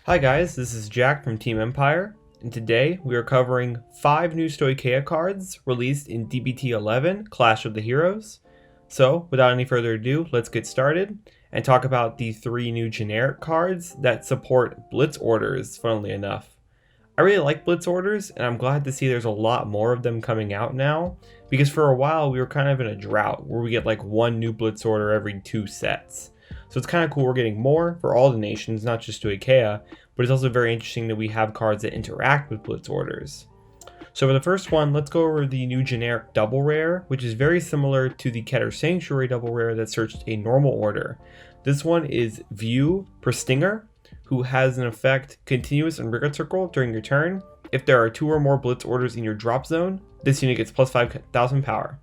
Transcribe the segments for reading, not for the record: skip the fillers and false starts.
Hi guys, this is Jack from Team Empire, and today we are covering 5 new Stoicheia cards released in DBT 11 Clash of the Heroes. So, without any further ado, let's get started and talk about the 3 new generic cards that support Blitz orders, funnily enough. I really like Blitz orders, and I'm glad to see there's a lot more of them coming out now, because for a while we were kind of in a drought where we get like one new Blitz order every 2 sets. So it's kind of cool we're getting more for all the nations, not just Stoicheia, but it's also very interesting that we have cards that interact with Blitz orders. So for the first one, let's go over the new generic double rare, which is very similar to the Keter Sanctuary double rare that searched a normal order. This one is View Pristinger, who has an effect continuous and rigor circle during your turn. If there are 2 or more Blitz orders in your drop zone, this unit gets plus 5,000 power.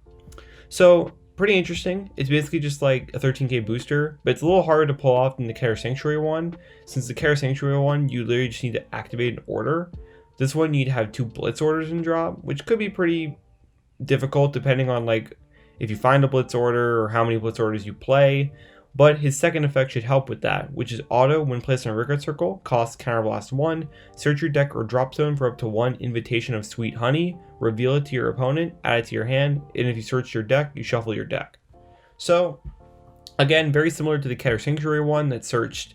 So pretty interesting. It's basically just like a 13k booster, but it's a little harder to pull off than the Keter Sanctuary one. Since the Keter Sanctuary one, you literally just need to activate an order. This one you need to have 2 Blitz orders in drop, which could be pretty difficult depending on like if you find a Blitz order or how many Blitz orders you play. But his second effect should help with that, which is auto when placed on a Rigor Circle, costs Counterblast 1, search your deck or drop zone for up to 1 Invitation of Sweet Honey, reveal it to your opponent, add it to your hand, and if you search your deck, you shuffle your deck. So, again, very similar to the Keter Sanctuary one that searched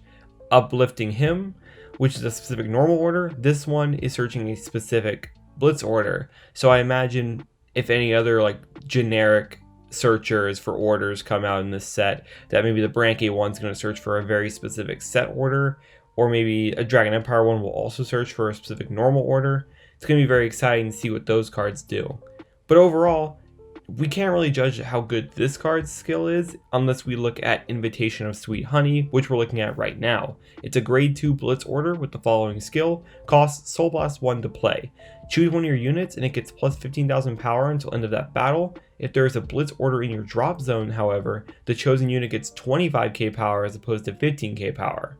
Uplifting Him, which is a specific normal order. This one is searching a specific Blitz order. So I imagine if any other like generic searchers for orders come out in this set, that maybe the Branke one's going to search for a very specific set order, or maybe a Dragon Empire one will also search for a specific normal order. It's going to be very exciting to see what those cards do. But overall, we can't really judge how good this card's skill is unless we look at Invitation of Sweet Honey, which we're looking at right now. It's a grade 2 Blitz order with the following skill: costs Soul Blast 1 to play. Choose one of your units and it gets plus 15,000 power until end of that battle. If there is a Blitz order in your drop zone, however, the chosen unit gets 25k power as opposed to 15k power.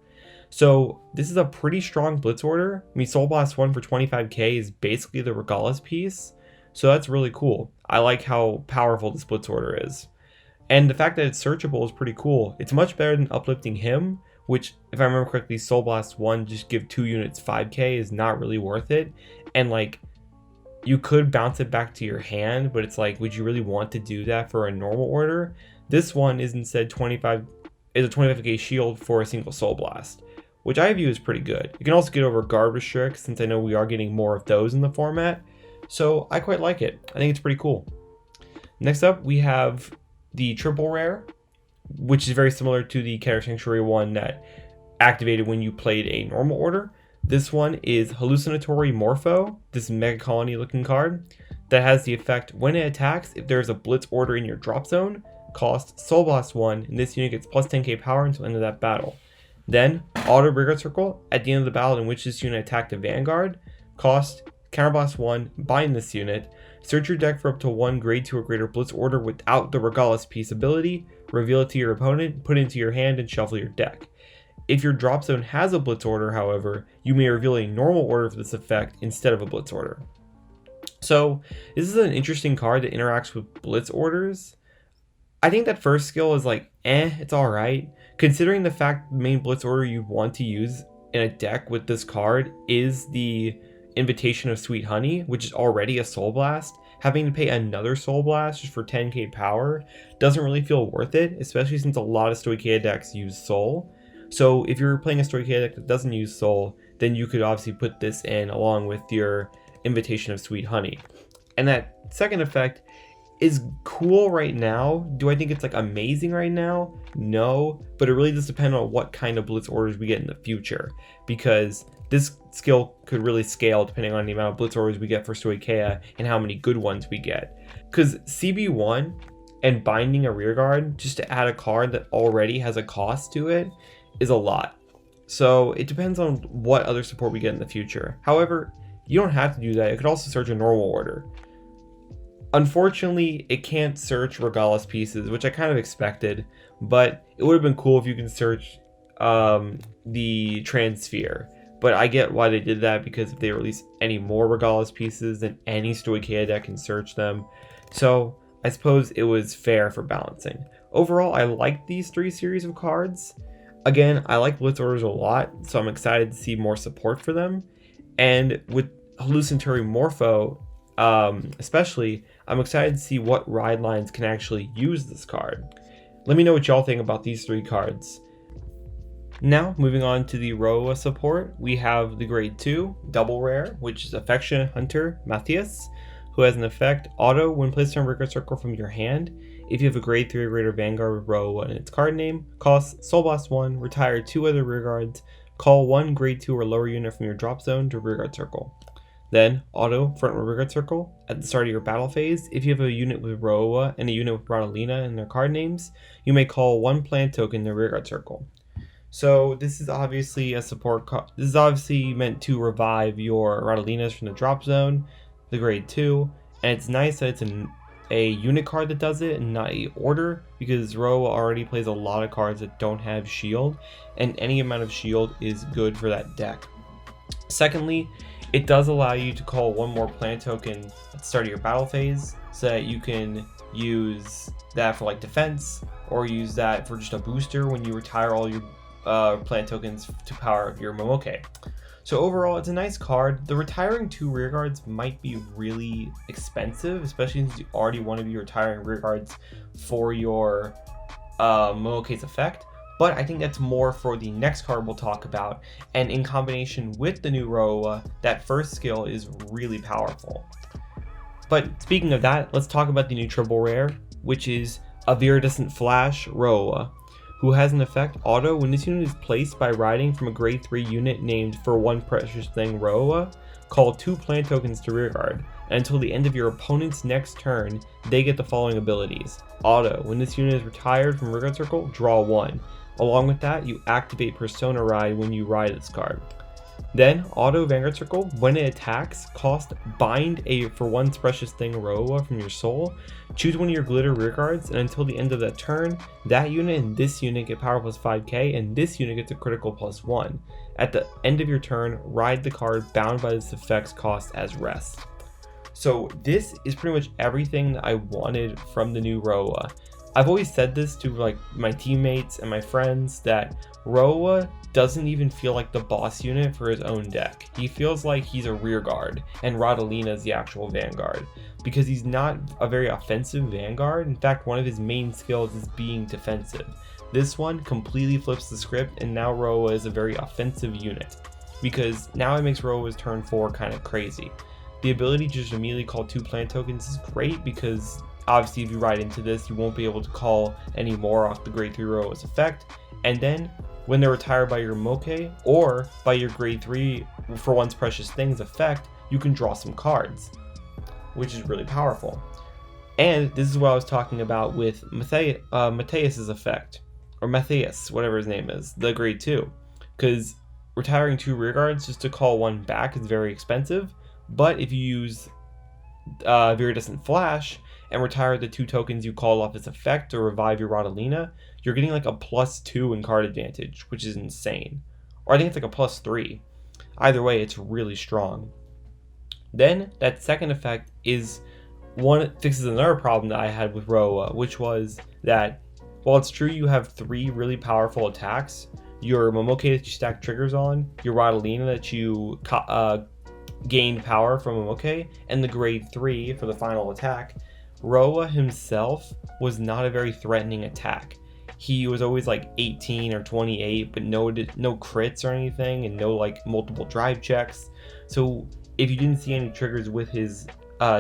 So this is a pretty strong Blitz order. I mean, Soul Blast 1 for 25k is basically the Regalis piece. So that's really cool. I like how powerful this Blitz order is. And the fact that it's searchable is pretty cool. It's much better than Uplifting Him, which, if I remember correctly, Soul Blast 1 just give 2 units 5k is not really worth it. And like, you could bounce it back to your hand, but it's like, would you really want to do that for a normal order? This one is instead a 25k shield for a single Soul Blast, which I view as pretty good. You can also get over guard restrict, since I know we are getting more of those in the format. So I quite like it. I think it's pretty cool. Next up, we have the triple rare, which is very similar to the Keter Sanctuary one that activated when you played a normal order. This one is Hallucinatory Morpho, this mega colony looking card that has the effect when it attacks, if there's a Blitz order in your drop zone, cost Soul Blast 1, and this unit gets plus 10k power until the end of that battle. Then, auto Rigor Circle, at the end of the battle in which this unit attacked a Vanguard, cost Counterblast 1, bind this unit, search your deck for up to 1 grade 2 or greater Blitz order without the Regalis piece ability, reveal it to your opponent, put it into your hand, and shuffle your deck. If your drop zone has a Blitz order, however, you may reveal a normal order for this effect instead of a Blitz order. So this is an interesting card that interacts with Blitz orders. I think that first skill is like, it's alright. Considering the fact the main Blitz order you want to use in a deck with this card is the Invitation of Sweet Honey, which is already a Soul Blast, having to pay another Soul Blast just for 10k power doesn't really feel worth it, especially since a lot of Stoicheia decks use Soul. So if you're playing a Stoicheia deck that doesn't use Soul, then you could obviously put this in along with your Invitation of Sweet Honey. And that second effect is cool right now. Do I think it's like amazing right now? No, but it really does depend on what kind of Blitz orders we get in the future, because this skill could really scale depending on the amount of Blitz orders we get for Stoicheia and how many good ones we get. Because CB1 and binding a rearguard just to add a card that already has a cost to it is a lot. So it depends on what other support we get in the future. However, you don't have to do that. It could also search a normal order. Unfortunately, it can't search Regalis pieces, which I kind of expected, but it would have been cool if you can search the Transsphere. But I get why they did that, because if they release any more Regalis pieces, then any Stoicheia deck can search them. So I suppose it was fair for balancing. Overall, I like these 3 series of cards. Again, I like Blitz orders a lot, so I'm excited to see more support for them. And with Hallucinatory Morpho, especially, I'm excited to see what ride lines can actually use this card. Let me know what y'all think about these 3 cards. Now, moving on to the Rorowa support, we have the Grade 2 Double Rare, which is Affectionate Hunter Matthias, who has an effect auto when placed on Record Circle from your hand. If you have a Grade 3 or greater Vanguard with Rorowa in its card name, costs Soul Blast 1, retire 2 other rearguards, call 1 Grade 2 or lower unit from your drop zone to Rearguard Circle. Then, auto front Rearguard Circle. At the start of your battle phase, if you have a unit with Rorowa and a unit with Rodalina in their card names, you may call 1 plant token to Rearguard Circle. So this is obviously a support card. This is obviously meant to revive your Rodalinas from the drop zone, the Grade 2, and it's nice that it's a unit card that does it and not a order, because Rorowa already plays a lot of cards that don't have shield, and any amount of shield is good for that deck. Secondly, it does allow you to call 1 more plant token at the start of your battle phase, so that you can use that for like defense, or use that for just a booster when you retire all your plant tokens to power your Momoke. So overall, it's a nice card. The retiring 2 rearguards might be really expensive, especially since you already want to be retiring rearguards for your Momoke's effect. But I think that's more for the next card we'll talk about, and in combination with the new Rorowa, that first skill is really powerful. But speaking of that, let's talk about the new triple rare, which is a Viridescent Flash Rorowa, who has an effect auto when this unit is placed by riding from a Grade 3 unit named For One Precious Thing Rorowa, call 2 plant tokens to rearguard, and until the end of your opponent's next turn, they get the following abilities. Auto, when this unit is retired from Rearguard Circle, draw 1. Along with that, you activate Persona Ride when you ride this card. Then, auto Vanguard Circle, when it attacks, cost bind a For One Precious Thing Rorowa from your soul, choose one of your glitter rearguards, and until the end of that turn, that unit and this unit get power plus 5k, and this unit gets a critical plus 1. At the end of your turn, ride the card bound by this effect's cost as rest. So this is pretty much everything that I wanted from the new Rorowa. I've always said this to like my teammates and my friends that Rorowa doesn't even feel like the boss unit for his own deck. He feels like he's a rear guard and Rodalina is the actual vanguard, because he's not a very offensive vanguard. In fact, one of his main skills is being defensive. This one completely flips the script, and now Rorowa is a very offensive unit, because now it makes Rorowa's turn 4 kind of crazy. The ability to just immediately call 2 plant tokens is great, because obviously if you ride into this, you won't be able to call any more off the Grade 3 Rorowa's effect, and then when they're retired by your Moke or by your Grade 3 For One's Precious Things effect, you can draw some cards, which is really powerful. And this is what I was talking about with Matthias's effect, or Matthias, whatever his name is, the Grade 2, because retiring 2 rearguards just to call 1 back is very expensive, but if you use Viridescent Flash and retire the 2 tokens you call off its effect to revive your Rodalina, you're getting like a +2 in card advantage, which is insane. Or I think it's like a +3. Either way, it's really strong. Then that second effect is fixes another problem that I had with Rorowa, which was that while it's true you have 3 really powerful attacks, your Momoke that you stack triggers on, your Rodalina that you gained power from Momoke, and the Grade 3 for the final attack, Rorowa himself was not a very threatening attack. He was always like 18 or 28, but no crits or anything, and no like multiple drive checks. So if you didn't see any triggers with his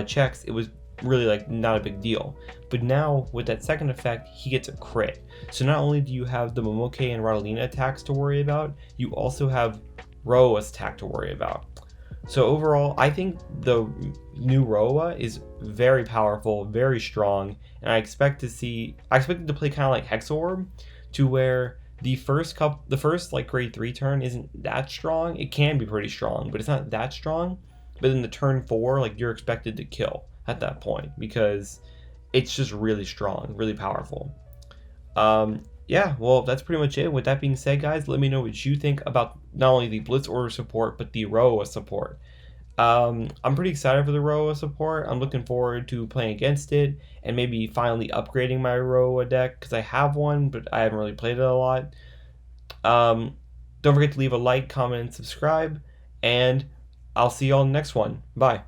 checks, it was really like not a big deal. But now with that second effect, he gets a crit. So not only do you have the Momoke and Rodalina attacks to worry about, you also have Rorowa's attack to worry about. So overall, I think the new Rorowa is very powerful, very strong, and I expect it to play kind of like Hexorb, to where the first like Grade 3 turn isn't that strong. It can be pretty strong, but it's not that strong. But in the turn 4, like you're expected to kill at that point, because it's just really strong, really powerful. Yeah, well, that's pretty much it. With that being said, guys, let me know what you think about not only the Blitz order support, but the Rorowa support. I'm pretty excited for the Rorowa support. I'm looking forward to playing against it and maybe finally upgrading my Rorowa deck, because I have one, but I haven't really played it a lot. Don't forget to leave a like, comment, and subscribe, and I'll see you all in the next one. Bye.